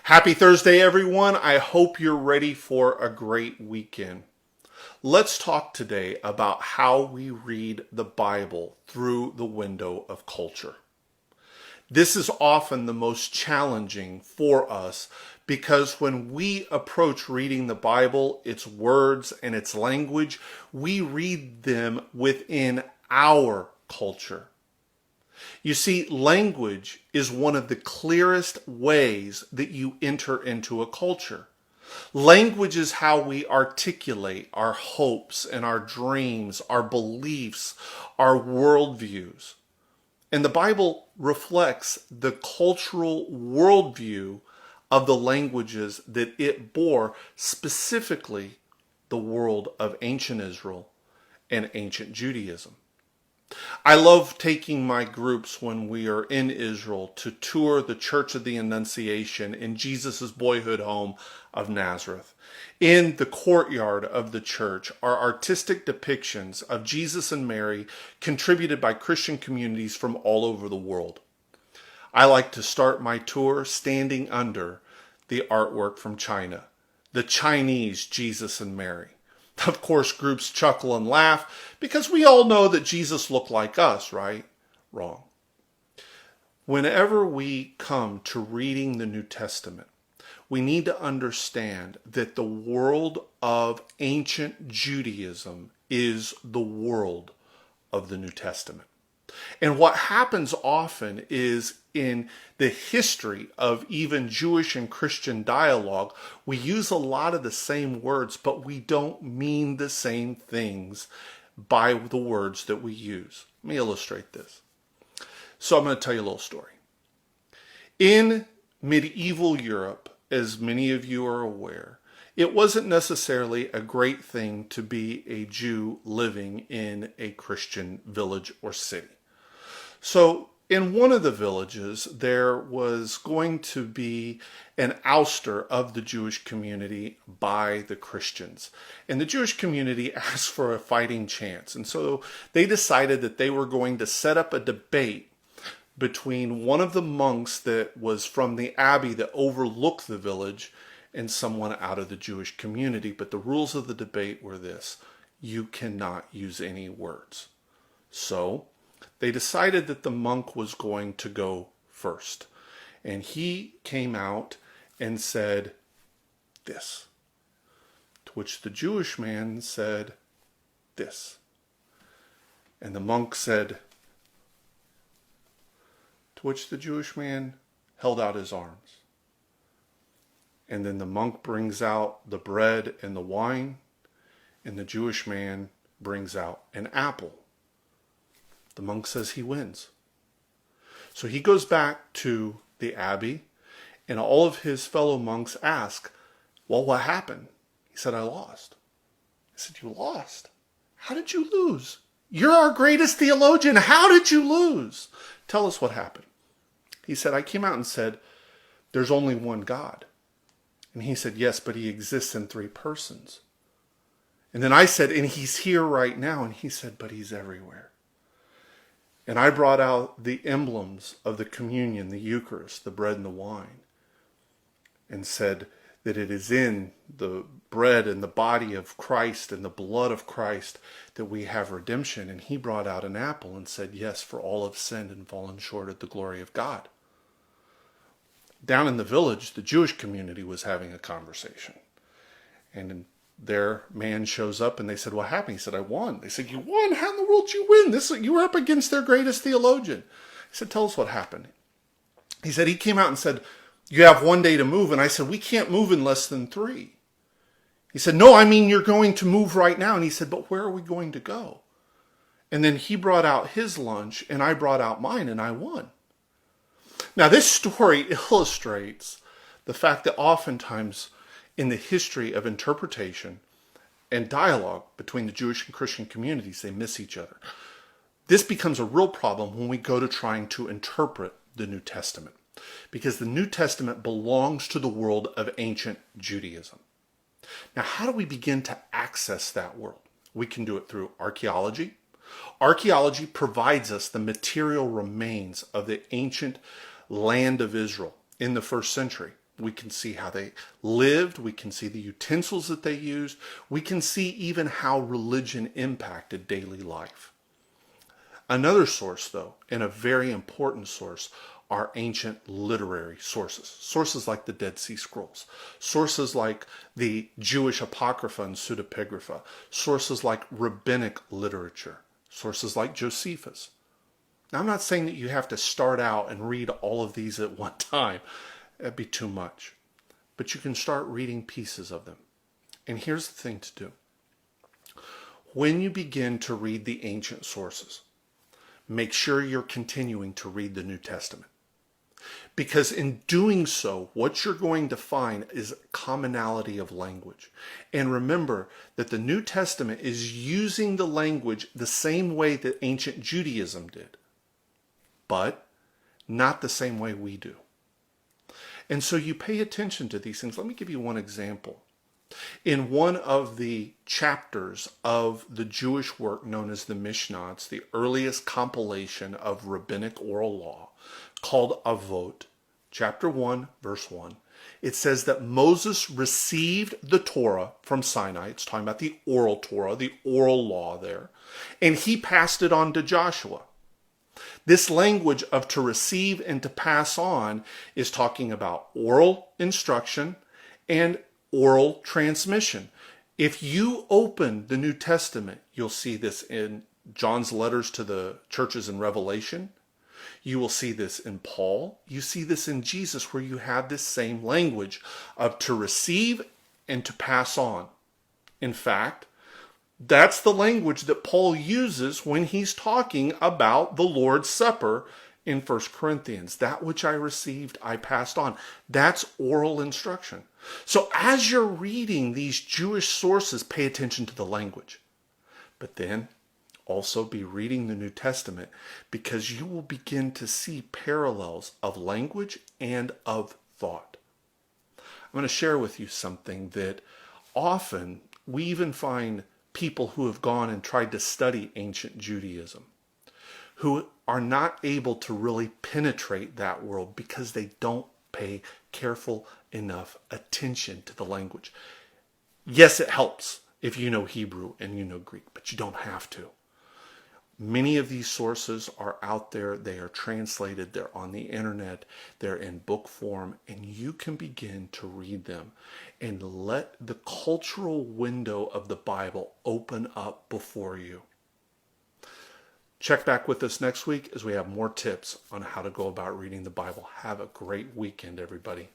Happy Thursday, everyone. I hope you're ready for a great weekend. Let's talk today about how we read the Bible through the window of culture. This is often the most challenging for us because when we approach reading the Bible, its words and its language, we read them within our culture. You see, language is one of the clearest ways that you enter into a culture. Language is how we articulate our hopes and our dreams, our beliefs, our worldviews. And the Bible reflects the cultural worldview of the languages that it bore, specifically the world of ancient Israel and ancient Judaism. I love taking my groups when we are in Israel to tour the Church of the Annunciation in Jesus' boyhood home of Nazareth. In the courtyard of the church are artistic depictions of Jesus and Mary contributed by Christian communities from all over the world. I like to start my tour standing under the artwork from China, the Chinese Jesus and Mary. Of course, groups chuckle and laugh because we all know that Jesus looked like us, right? Wrong. Whenever we come to reading the New Testament, we need to understand that the world of ancient Judaism is the world of the New Testament. And what happens often is in the history of even Jewish and Christian dialogue, we use a lot of the same words, but we don't mean the same things by the words that we use. Let me illustrate this. So I'm going to tell you a little story. In medieval Europe, as many of you are aware, it wasn't necessarily a great thing to be a Jew living in a Christian village or city. So in one of the villages, there was going to be an ouster of the Jewish community by the Christians. And the Jewish community asked for a fighting chance. And so they decided that they were going to set up a debate between one of the monks that was from the abbey that overlooked the village and someone out of the Jewish community. But the rules of the debate were this: you cannot use any words. So they decided that the monk was going to go first. And he came out and said this, to which the Jewish man said this. And the monk said, to which the Jewish man held out his arms. And then the monk brings out the bread and the wine, and the Jewish man brings out an apple. The monk says he wins. So he goes back to the abbey, and all of his fellow monks ask, well, what happened? He said, I lost. I said, you lost? How did you lose? You're our greatest theologian. How did you lose? Tell us what happened. He said, I came out and said, there's only one God. And he said, yes, but he exists in three persons. And then I said, and he's here right now. And he said, but he's everywhere. And I brought out the emblems of the communion, the Eucharist, the bread and the wine, and said that it is in the bread and the body of Christ and the blood of Christ that we have redemption. And he brought out an apple and said, yes, for all have sinned and fallen short of the glory of God. Down in the village, the Jewish community was having a conversation. And their man shows up and they said, what happened? He said, I won. They said, you won? How in the world did you win? You were up against their greatest theologian. He said, tell us what happened. He said, he came out and said, you have 1 day to move. And I said, we can't move in less than 3. He said, no, I mean, you're going to move right now. And he said, but where are we going to go? And then he brought out his lunch and I brought out mine and I won. Now, this story illustrates the fact that oftentimes in the history of interpretation and dialogue between the Jewish and Christian communities, they miss each other. This becomes a real problem when we go to trying to interpret the New Testament, because the New Testament belongs to the world of ancient Judaism. Now, how do we begin to access that world? We can do it through archaeology. Archaeology provides us the material remains of the ancient land of Israel in the first century. We can see how they lived. We can see the utensils that they used. We can see even how religion impacted daily life. Another source, though, and a very important source, are ancient literary sources. Sources like the Dead Sea Scrolls. Sources like the Jewish Apocrypha and Pseudepigrapha. Sources like rabbinic literature. Sources like Josephus. Now, I'm not saying that you have to start out and read all of these at one time. That'd be too much. But you can start reading pieces of them. And here's the thing to do. When you begin to read the ancient sources, make sure you're continuing to read the New Testament. Because in doing so, what you're going to find is commonality of language. And remember that the New Testament is using the language the same way that ancient Judaism did, but not the same way we do. And so you pay attention to these things. Let me give you one example. In one of the chapters of the Jewish work known as the Mishnah, it's the earliest compilation of rabbinic oral law, called Avot, chapter 1, verse 1. It says that Moses received the Torah from Sinai. It's talking about the oral Torah, the oral law there. And he passed it on to Joshua. This language of to receive and to pass on is talking about oral instruction and oral transmission. If you open the New Testament, you'll see this in John's letters to the churches in Revelation. You will see this in Paul. You see this in Jesus, where you have this same language of to receive and to pass on. In fact, that's the language that Paul uses when he's talking about the Lord's Supper in 1 Corinthians. That which I received, I passed on. That's oral instruction. So as you're reading these Jewish sources, pay attention to the language. But then also be reading the New Testament, because you will begin to see parallels of language and of thought. I'm going to share with you something that often we even find people who have gone and tried to study ancient Judaism, who are not able to really penetrate that world because they don't pay careful enough attention to the language. Yes, it helps if you know Hebrew and you know Greek, but you don't have to. Many of these sources are out there. They are translated. They're on the internet. They're in book form, and you can begin to read them and let the cultural window of the Bible open up before you. Check back with us next week as we have more tips on how to go about reading the Bible. Have a great weekend, everybody.